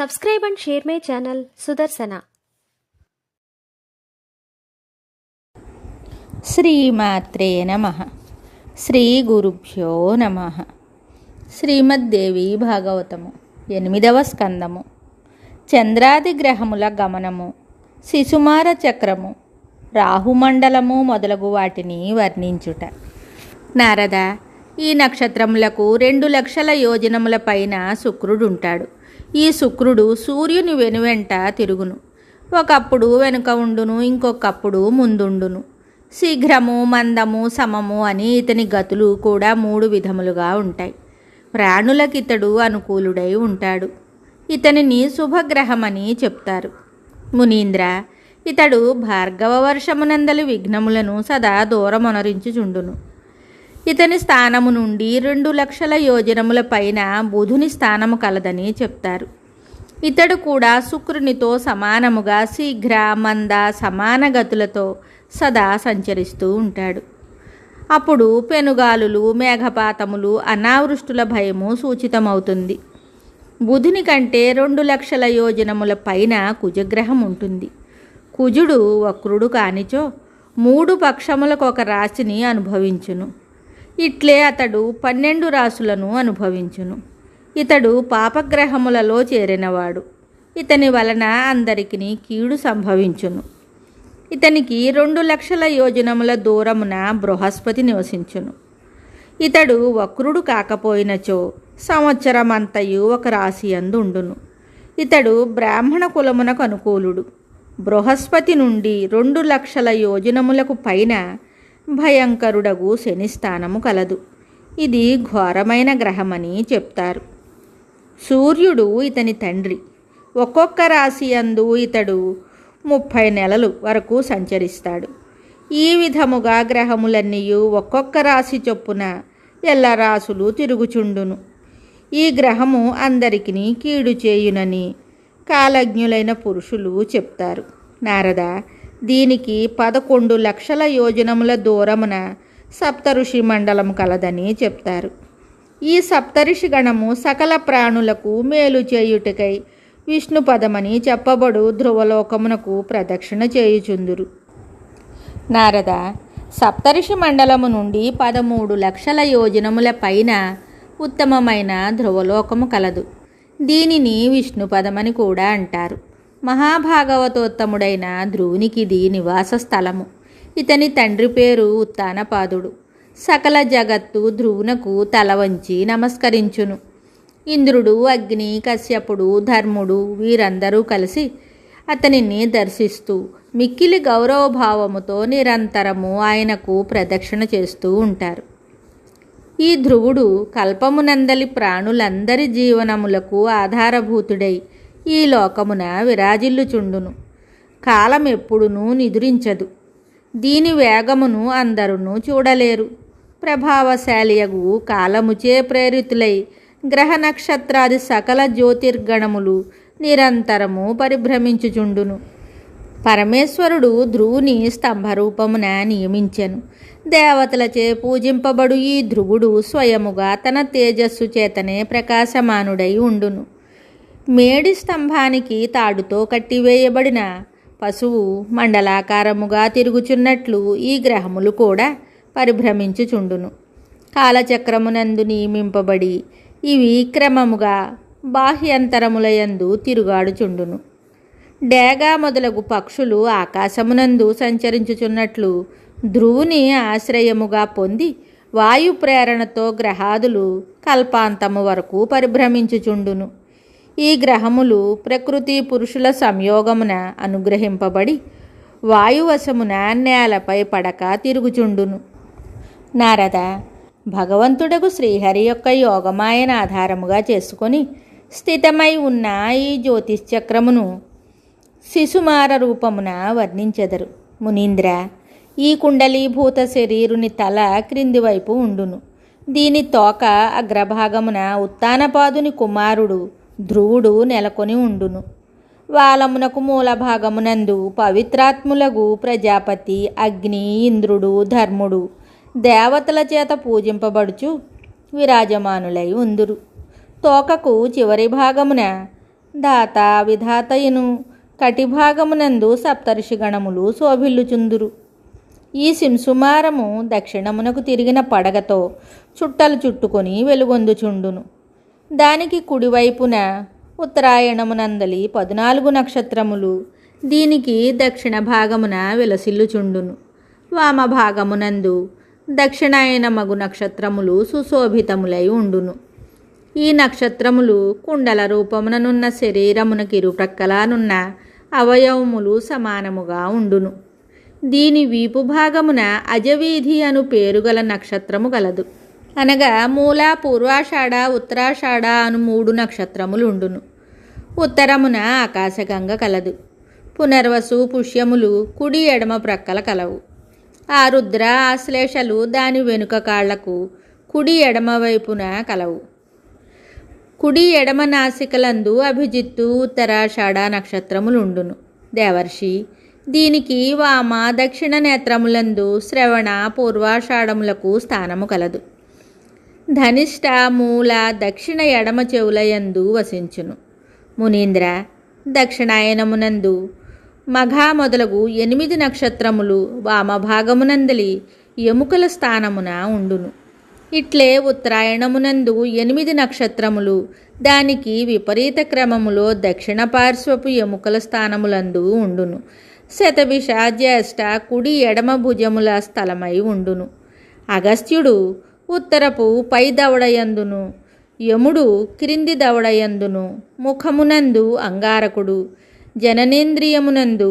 Subscribe and share my channel Sudarsana. శ్రీమాత్రే నమః. శ్రీ గురుభ్యో నమః. శ్రీమద్దేవి భాగవతము 8వ స్కందము. చంద్రాది గ్రహముల గమనము, శిశుమార చక్రము, రాహుమండలము మొదలగు వాటిని వర్ణించుట. నారద, ఈ నక్షత్రములకు 2 లక్షల యోజనముల పైన శుక్రుడుంటాడు. ఈ శుక్రుడు సూర్యుని వెనువెంట తిరుగును. ఒకప్పుడు వెనుక ఉండును, ఇంకొకప్పుడు ముందుండును. శీఘ్రము, మందము, సమము అని ఇతని గతులు కూడా 3 విధములుగా ఉంటాయి. ప్రాణులకితడు అనుకూలుడై ఉంటాడు. ఇతనిని శుభగ్రహమని చెప్తారు. మునీంద్ర, ఇతడు భార్గవ వర్షమునందలి విఘ్నములను సదా దూరమొనరించుచుండును. ఇతని స్థానము నుండి 2 లక్షల యోజనముల పైన బుధుని స్థానము కలదని చెప్తారు. ఇతడు కూడా శుక్రునితో సమానముగా శీఘ్ర, మంద, సమాన గతులతో సదా సంచరిస్తూ ఉంటాడు. అప్పుడు పెనుగాలులు, మేఘపాతములు, అనావృష్టుల భయము సూచితమవుతుంది. బుధుని కంటే 2 లక్షల యోజనముల పైన కుజగ్రహం ఉంటుంది. కుజుడు వక్రుడు కానిచో 3 పక్షములకు ఒక రాశిని అనుభవించును. ఇట్లే అతడు 12 రాశులను అనుభవించును. ఇతడు పాపగ్రహములలో చేరినవాడు. ఇతని వలన అందరికీ కీడు సంభవించును. ఇతనికి 2 లక్షల యోజనముల దూరమున బృహస్పతి నివసించును. ఇతడు వక్రుడు కాకపోయినచో సంవత్సరమంతయు ఒక రాశి అందుండును. ఇతడు బ్రాహ్మణ కులమునకు అనుకూలుడు. బృహస్పతి నుండి 2 లక్షల యోజనములకు పైన భయంకరుడగు శని స్థానము కలదు. ఇది ఘోరమైన గ్రహమని చెప్తారు. సూర్యుడు ఇతని తండ్రి. ఒక్కొక్క రాశి యందు ఇతడు 30 నెలలు వరకు సంచరిస్తాడు. ఈ విధముగా గ్రహములన్నీ ఒక్కొక్క రాశి చొప్పున ఎల్ల రాసులు తిరుగుచుండును. ఈ గ్రహము అందరికీ కీడు చేయునని కాలజ్ఞులైన పురుషులు చెప్తారు. నారద, దీనికి 11 లక్షల యోజనముల దూరమున సప్తఋషి మండలము కలదని చెప్తారు. ఈ సప్తఋషి గణము సకల ప్రాణులకు మేలు చేయుటకై విష్ణుపదమని చెప్పబడు ధ్రువలోకమునకు ప్రదక్షిణ చేయుచుందురు. నారద, సప్తఋషి మండలము నుండి 13 లక్షల యోజనముల పైన ఉత్తమమైన ధ్రువలోకము కలదు. దీనిని విష్ణుపదమని కూడా అంటారు. మహాభాగవతోత్తముడైన ధ్రువునికిది నివాస స్థలము. ఇతని తండ్రి పేరు ఉత్తానపాదుడు. సకల జగత్తు ధ్రువునకు తల వంచి నమస్కరించును. ఇంద్రుడు, అగ్ని, కశ్యపుడు, ధర్ముడు వీరందరూ కలిసి అతనిని దర్శిస్తూ మిక్కిలి గౌరవభావముతో నిరంతరము ఆయనకు ప్రదక్షిణ చేస్తూ ఉంటారు. ఈ ధ్రువుడు కల్పమునందలి ప్రాణులందరి జీవనములకు ఆధారభూతుడై ఈ లోకమున విరాజిల్లుచుండును. కాలం ఎప్పుడునూ నిదురించదు. దీని వేగమును అందరును చూడలేరు. ప్రభావశాలియగు కాలముచే ప్రేరితులై గ్రహ నక్షత్రాది సకల జ్యోతిర్గణములు నిరంతరము పరిభ్రమించుచుండును. పరమేశ్వరుడు ధ్రువుని స్తంభరూపమున నియమించెను. దేవతలచే పూజింపబడు ఈ ధ్రువుడు స్వయముగా తన తేజస్సు చేతనే ప్రకాశమానుడై ఉండును. మేడి స్తంభానికి తాడుతో కట్టివేయబడిన పశువు మండలాకారముగా తిరుగుచున్నట్లు ఈ గ్రహములు కూడా పరిభ్రమించుచుండును. కాలచక్రమునందు నియమింపబడి ఇవి క్రమముగా బాహ్యంతరములయందు తిరుగాడుచుండును. డేగా మొదలగు పక్షులు ఆకాశమునందు సంచరించుచున్నట్లు ధ్రువుని ఆశ్రయముగా పొంది వాయు ప్రేరణతో గ్రహాదులు కల్పాంతము వరకు పరిభ్రమించుచుండును. ఈ గ్రహములు ప్రకృతి పురుషుల సంయోగమున అనుగ్రహింపబడి వాయువశమున నేలపై పడక తిరుగుచుండును. నారద, భగవంతుడకు శ్రీహరి యొక్క యోగమాయన ఆధారముగా చేసుకొని స్థితమై ఉన్న ఈ జ్యోతిశ్చక్రమును శిశుమార రూపమున వర్ణించెదరు. మునీంద్ర, ఈ కుండలీభూత శరీరుని తల క్రింది వైపు ఉండును. దీని తోక అగ్రభాగమున ఉత్తానపాదుని కుమారుడు ధ్రువుడు నెలకొని ఉండును. వాలమునకు మూల భాగమునందు పవిత్రాత్ములగు ప్రజాపతి, అగ్ని, ఇంద్రుడు, ధర్ముడు దేవతల చేత పూజింపబడుచు విరాజమానులై ఉందురు. తోకకు చివరి భాగమున దాత విధాతయును కటిభాగమునందు సప్తర్షి గణములు శోభిల్లుచుందురు. ఈ సింసుమారము దక్షిణమునకు తిరిగిన పడగతో చుట్టలు చుట్టుకొని వెలుగొందుచుండును. దానికి కుడివైపున ఉత్తరాయణమునందలి 14 నక్షత్రములు దీనికి దక్షిణ భాగమున విలసిల్లుచుండును. వామభాగమునందు దక్షిణాయన మగు నక్షత్రములు సుశోభితములై ఉండును. ఈ నక్షత్రములు కుండల రూపముననున్న శరీరమునకి ఇరుప్రక్కలానున్న అవయవములు సమానముగా ఉండును. దీని వీపు భాగమున అజవీధి అను పేరుగల నక్షత్రము గలదు. అనగా మూల, పూర్వాషాఢ, ఉత్తరాషాఢ అను 3 నక్షత్రములుండును. ఉత్తరమున ఆకాశగంగ కలదు. పునర్వసు, పుష్యములు కుడి ఎడమ ప్రక్కల కలవు. ఆ రుద్ర ఆశ్లేషలు దాని వెనుక కాళ్లకు కుడి ఎడమ వైపున కలవు. కుడి ఎడమ నాసికలందు అభిజిత్తు, ఉత్తరాషాఢ నక్షత్రములుండును. దేవర్షి, దీనికి వామ దక్షిణ నేత్రములందు శ్రవణ, పూర్వాషాఢములకు స్థానము కలదు. ధనిష్ట, మూల దక్షిణ ఎడమ చెవులయందు వసించును. మునీంద్ర, దక్షిణాయనమునందు మఘ మొదలగు 8 నక్షత్రములు వామభాగమునందలి ఎముకల స్థానమున ఉండును. ఇట్లే ఉత్తరాయణమునందు 8 నక్షత్రములు దానికి విపరీత క్రమములో దక్షిణ పార్శ్వపు ఎముకల స్థానములందు ఉండును. శతభిష, జ్యేష్ఠ కుడి ఎడమ భుజముల స్థలమై ఉండును. అగస్త్యుడు ఉత్తరపు పై దవడయందును, యముడు క్రింది దవడయందును, ముఖమునందు అంగారకుడు, జననేంద్రియమునందు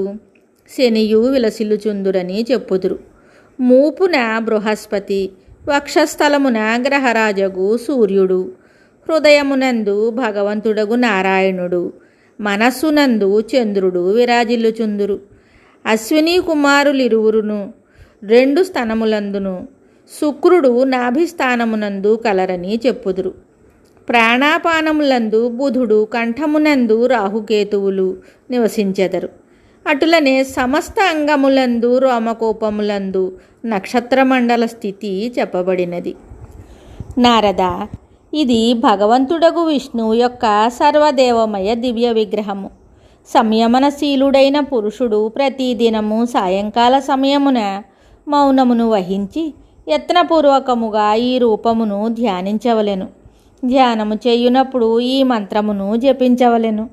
శనియు విలసిల్లుచుందురని చెప్పుదురు. మూపున బృహస్పతి, వక్షస్థలమున గ్రహరాజగు సూర్యుడు, హృదయమునందు భగవంతుడగు నారాయణుడు, మనస్సునందు చంద్రుడు విరాజిల్లుచుందురు. అశ్విని కుమారులిరువురును 2 స్థనములందును శుక్రుడు నాభిస్థానమునందు కలరని చెప్పుదురు. ప్రాణాపానములందు బుధుడు, కంఠమునందు రాహుకేతువులు నివసించెదరు. అటులనే సమస్త అంగములందు రోమకోపములందు నక్షత్రమండల స్థితి చెప్పబడినది. నారద, ఇది భగవంతుడగు విష్ణువు యొక్క సర్వదేవమయ దివ్య విగ్రహము. సంయమనశీలుడైన పురుషుడు ప్రతిదినము సాయంకాల సమయమున మౌనమును వహించి యత్నపూర్వకముగా ఈ రూపమును ధ్యానించవలెను. ధ్యానము చేయునప్పుడు ఈ మంత్రమును జపించవలెను.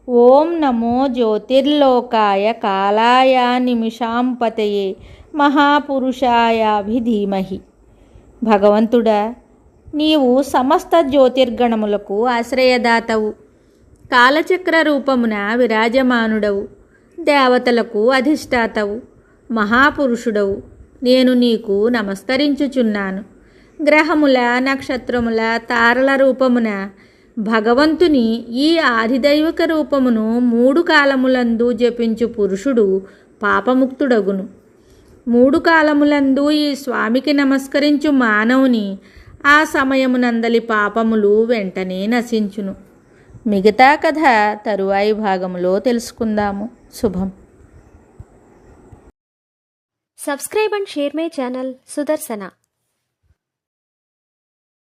ఓం నమో జ్యోతిర్లోకాయ కాలాయ నిమిషాంపతయే మహాపురుషాయాభిధీమహి. భగవంతుడా, నీవు సమస్త జ్యోతిర్గణములకు ఆశ్రయదాతవు. కాలచక్ర రూపమున విరాజమానుడవు. దేవతలకు అధిష్టాతవు. మహాపురుషుడవు. నేను నీకు నమస్కరించుచున్నాను. గ్రహముల, నక్షత్రముల, తారల రూపమున భగవంతుని ఈ ఆదిదైవిక రూపమును 3 కాలములందు జపించు పురుషుడు పాపముక్తుడగును. 3 కాలములందు ఈ స్వామికి నమస్కరించు మానవుని ఆ సమయమునందలి పాపములు వెంటనే నశించును. మిగతా కథ తరువాయి భాగములో తెలుసుకుందాము. శుభం. Subscribe and share my channel Sudarsana.